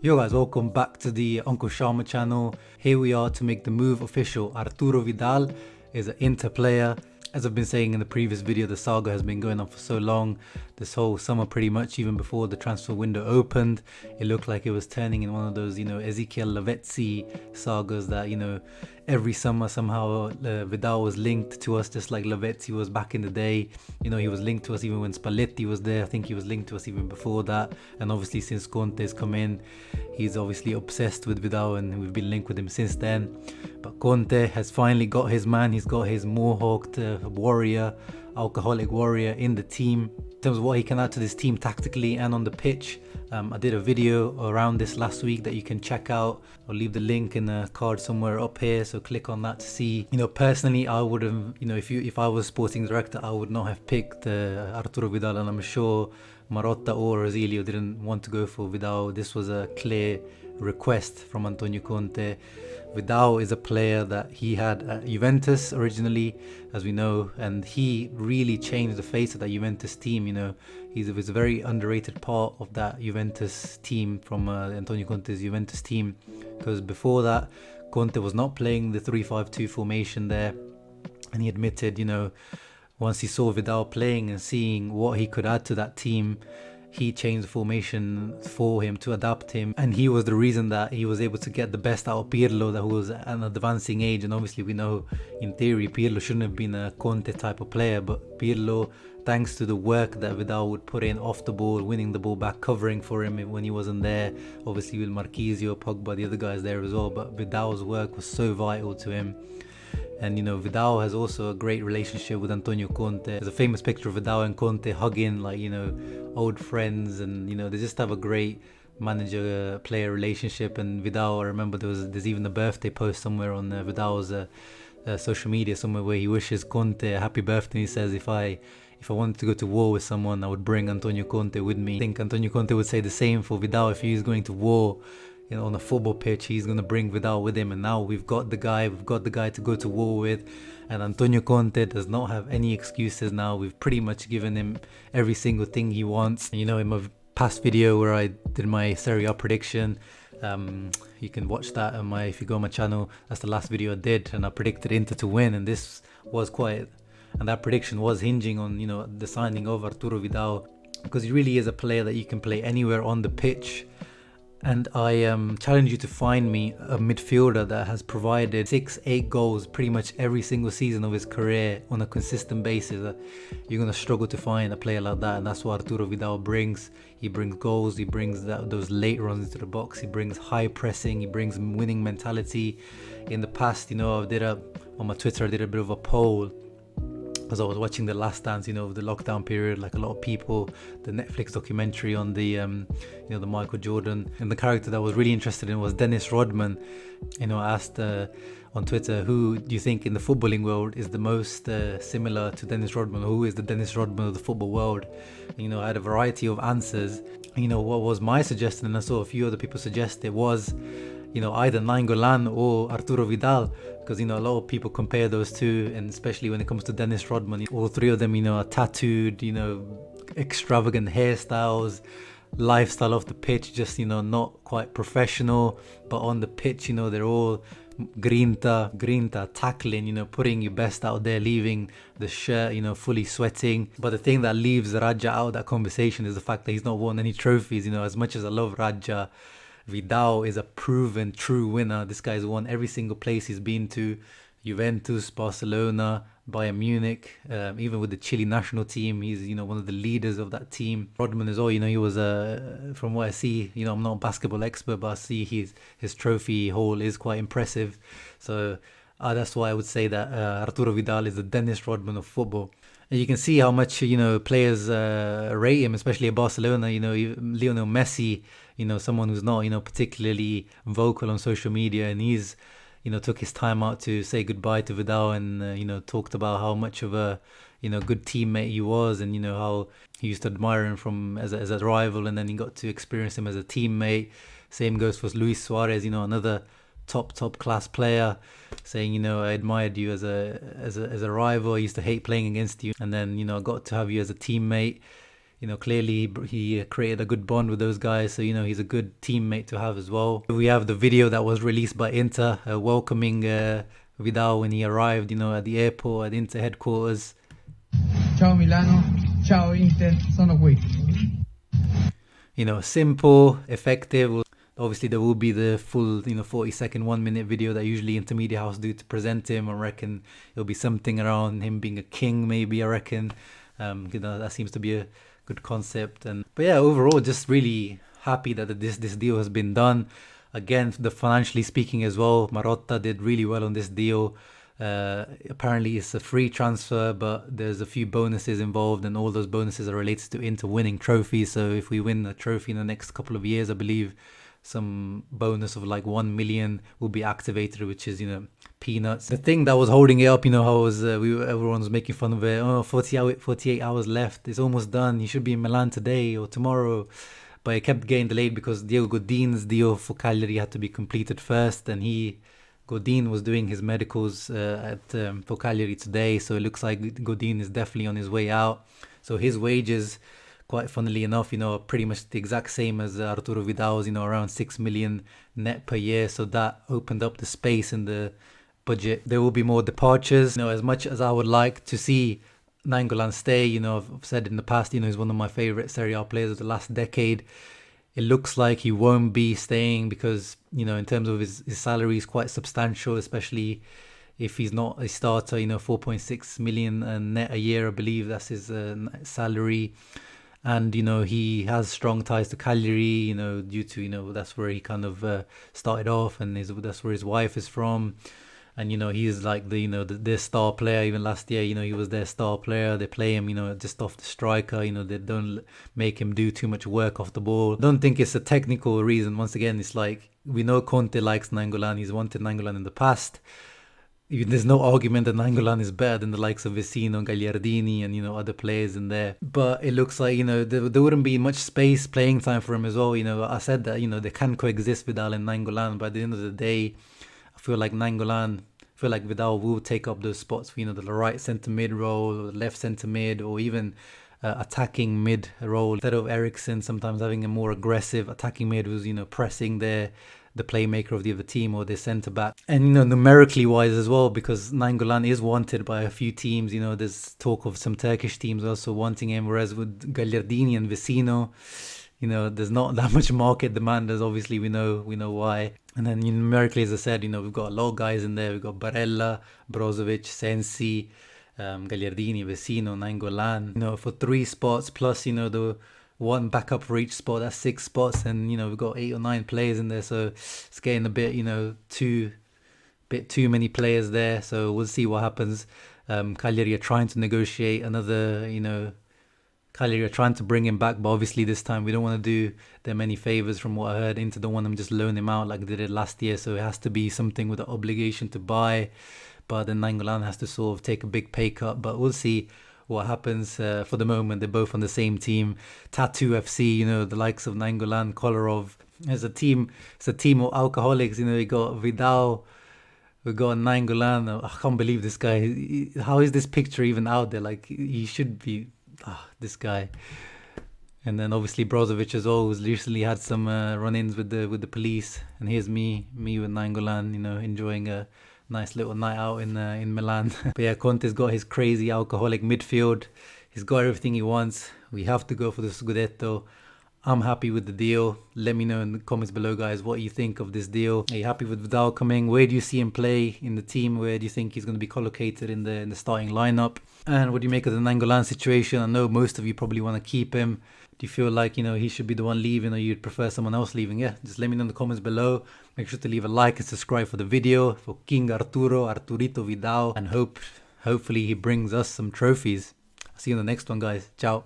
Yo guys, welcome back to the Uncle Sharma channel. Here we are to make the move official. Arturo Vidal is an Inter player. As I've been saying in the previous video, the saga has been going on for so long. This whole summer pretty much, even before the transfer window opened, it looked like it was turning in one of those, Ezekiel Lavezzi sagas that, every summer somehow Vidal was linked to us just like Lavezzi was back in the day. He was linked to us even when Spalletti was there. I think he was linked to us even before that. And obviously since Conte's come in, he's obviously obsessed with Vidal and we've been linked with him since then. But Conte has finally got his man. He's got his mohawked warrior, alcoholic warrior in the team. In terms of what he can add to this team tactically and on the pitch, I did a video around this last week that you can check out. I'll leave the link in the card somewhere up here, so click on that to see. Personally, I would have, if I was sporting director, I would not have picked Arturo Vidal, and I'm sure Marotta or Rosilio didn't want to go for Vidal. This was a clear request from Antonio Conte. Vidal is a player that he had at Juventus originally, as we know, and he really changed the face of that Juventus team. He was a very underrated part of that Juventus team from Antonio Conte's Juventus team, because before that, Conte was not playing the 3-5-2 formation there, and he admitted, once he saw Vidal playing and seeing what he could add to that team, he changed the formation for him to adapt him, and he was the reason that he was able to get the best out of Pirlo, that was at an advancing age. And obviously we know in theory Pirlo shouldn't have been a Conte type of player, but Pirlo, thanks to the work that Vidal would put in off the ball, winning the ball back, covering for him when he wasn't there, obviously with Marquisio, Pogba, the other guys there as well, but Vidal's work was so vital to him. And Vidal has also a great relationship with Antonio Conte. There's a famous picture of Vidal and Conte hugging like old friends, and they just have a great manager-player relationship. And Vidal, I remember there's even a birthday post somewhere on Vidal's social media somewhere where he wishes Conte a happy birthday. He says, if I wanted to go to war with someone, I would bring Antonio Conte with me. I think Antonio Conte would say the same for Vidal. If he's going to war on a football pitch, he's going to bring Vidal with him. And now we've got the guy to go to war with, and Antonio Conte does not have any excuses now. We've pretty much given him every single thing he wants. In my past video where I did my Serie A prediction, you can watch that on if you go on my channel, that's the last video I did, and I predicted Inter to win, and this was and that prediction was hinging on the signing of Arturo Vidal, because he really is a player that you can play anywhere on the pitch. And I challenge you to find me a midfielder that has provided 6-8 goals pretty much every single season of his career on a consistent basis. You're going to struggle to find a player like that, and that's what Arturo Vidal brings. He brings goals, he brings those late runs into the box, he brings high pressing, he brings winning mentality. In the past, on my Twitter, I did a bit of a poll as I was watching The Last Dance, the lockdown period, like a lot of people, the Netflix documentary on the Michael Jordan, and the character that I was really interested in was Dennis Rodman. I asked on Twitter, who do you think in the footballing world is the most similar to Dennis Rodman? Who is the Dennis Rodman of the football world? I had a variety of answers. What was my suggestion, and I saw a few other people suggest it, was either Nainggolan or Arturo Vidal, because a lot of people compare those two, and especially when it comes to Dennis Rodman, all three of them are tattooed, extravagant hairstyles, lifestyle off the pitch, just not quite professional, but on the pitch they're all grinta, tackling, putting your best out there, leaving the shirt fully sweating. But the thing that leaves Raja out of that conversation is the fact that he's not won any trophies. As much as I love Raja, Vidal is a proven true winner. This guy's won every single place he's been to: Juventus, Barcelona, Bayern Munich, even with the Chile national team. He's one of the leaders of that team. Rodman as well, he was from what I see, I'm not a basketball expert, but I see his trophy haul is quite impressive. So that's why I would say that Arturo Vidal is the Dennis Rodman of football. And you can see how much players rate him, especially at Barcelona. Lionel Messi, someone who's not particularly vocal on social media, and he's took his time out to say goodbye to Vidal, and talked about how much of a good teammate he was, and how he used to admire him from as a rival, and then he got to experience him as a teammate. Same goes for Luis Suarez, another top class player, saying I admired you as a rival. I used to hate playing against you, and then I got to have you as a teammate. You know, clearly he created a good bond with those guys. So, you know, he's a good teammate to have as well. We have the video that was released by Inter welcoming Vidal when he arrived, you know, at the airport, at Inter headquarters. Ciao Milano, ciao Inter, sono qui. You know, simple, effective. Obviously, there will be the full, 40-second, 1-minute video that usually Intermedia House do to present him. I reckon it'll be something around him being a king, maybe, I reckon. That seems to be a good concept. But yeah, overall, just really happy that this deal has been done. Again, financially speaking as well, Marotta did really well on this deal. Apparently it's a free transfer, but there's a few bonuses involved, and all those bonuses are related to Inter winning trophies. So if we win a trophy in the next couple of years, I believe some bonus of like 1 million will be activated, which is, peanuts. The thing that was holding it up, how everyone was making fun of it. Oh, 48 hours left. It's almost done. He should be in Milan today or tomorrow. But it kept getting delayed because Diego Godin's deal for Cagliari had to be completed first, and Godin was doing his medicals for Cagliari today. So it looks like Godin is definitely on his way out. So his wages, quite funnily enough, are pretty much the exact same as Arturo Vidal's, around 6 million net per year. So that opened up the space in the budget. There will be more departures. As much as I would like to see Nainggolan stay, I've said in the past, he's one of my favorite Serie A players of the last decade. It looks like he won't be staying because, in terms of his salary is quite substantial, especially if he's not a starter, 4.6 million net a year, I believe that's his salary. And, he has strong ties to Cagliari, due to, that's where he kind of started off, and that's where his wife is from. And, he's like their star player. Even last year, he was their star player. They play him, just off the striker. They don't make him do too much work off the ball. I don't think it's a technical reason. Once again, it's like, we know Conte likes Nainggolan. He's wanted Nainggolan in the past. There's no argument that Nainggolan is better than the likes of Vecino, Gagliardini, and, other players in there. But it looks like, there wouldn't be much space, playing time for him as well. I said that, they can coexist, Vidal and Nainggolan. But at the end of the day, I feel like Vidal will take up those spots for, the right centre mid role, or left centre mid, or even attacking mid role. Instead of Eriksen sometimes having a more aggressive attacking mid who's, pressing the playmaker of the other team or their centre back. And, numerically wise as well, because Nainggolan is wanted by a few teams. There's talk of some Turkish teams also wanting him, whereas with Gagliardini and Vecino, there's not that much market demand, as obviously we know why. And then numerically, as I said, we've got a lot of guys in there. We've got Barella, Brozovic, Sensi, Gagliardini, Vecino, Nainggolan, for 3 spots, plus, the one backup for each spot. That's 6 spots, and, we've got 8 or 9 players in there. So it's getting a bit, too many players there. So we'll see what happens. Cagliari are trying to negotiate another, Cagliari are trying to bring him back, but obviously this time we don't want to do them any favours. From what I heard, Inter don't want them just loan him out like they did last year. So it has to be something with the obligation to buy. But then Nainggolan has to sort of take a big pay cut. But we'll see what happens. For the moment, they're both on the same team. Tattoo FC, the likes of Nainggolan, Kolarov. It's a team of alcoholics. We got Vidal, we got Nainggolan. I can't believe this guy. How is this picture even out there? Like, he should be... this guy. And then obviously Brozovic as well, who's recently had some run-ins with the police. And here's me with Nainggolan, enjoying a nice little night out in Milan. But yeah, Conte's got his crazy alcoholic midfield. He's got everything he wants. We have to go for the Scudetto. I'm happy with the deal. Let me know in the comments below, guys, what you think of this deal. Are you happy with Vidal coming? Where do you see him play in the team? Where do you think he's going to be collocated in the starting lineup? And what do you make of the Nainggolan situation? I know most of you probably want to keep him. Do you feel like, he should be the one leaving, or you'd prefer someone else leaving? Yeah, just let me know in the comments below. Make sure to leave a like and subscribe for the video. For King Arturito Vidal. And hopefully he brings us some trophies. I'll see you in the next one, guys. Ciao.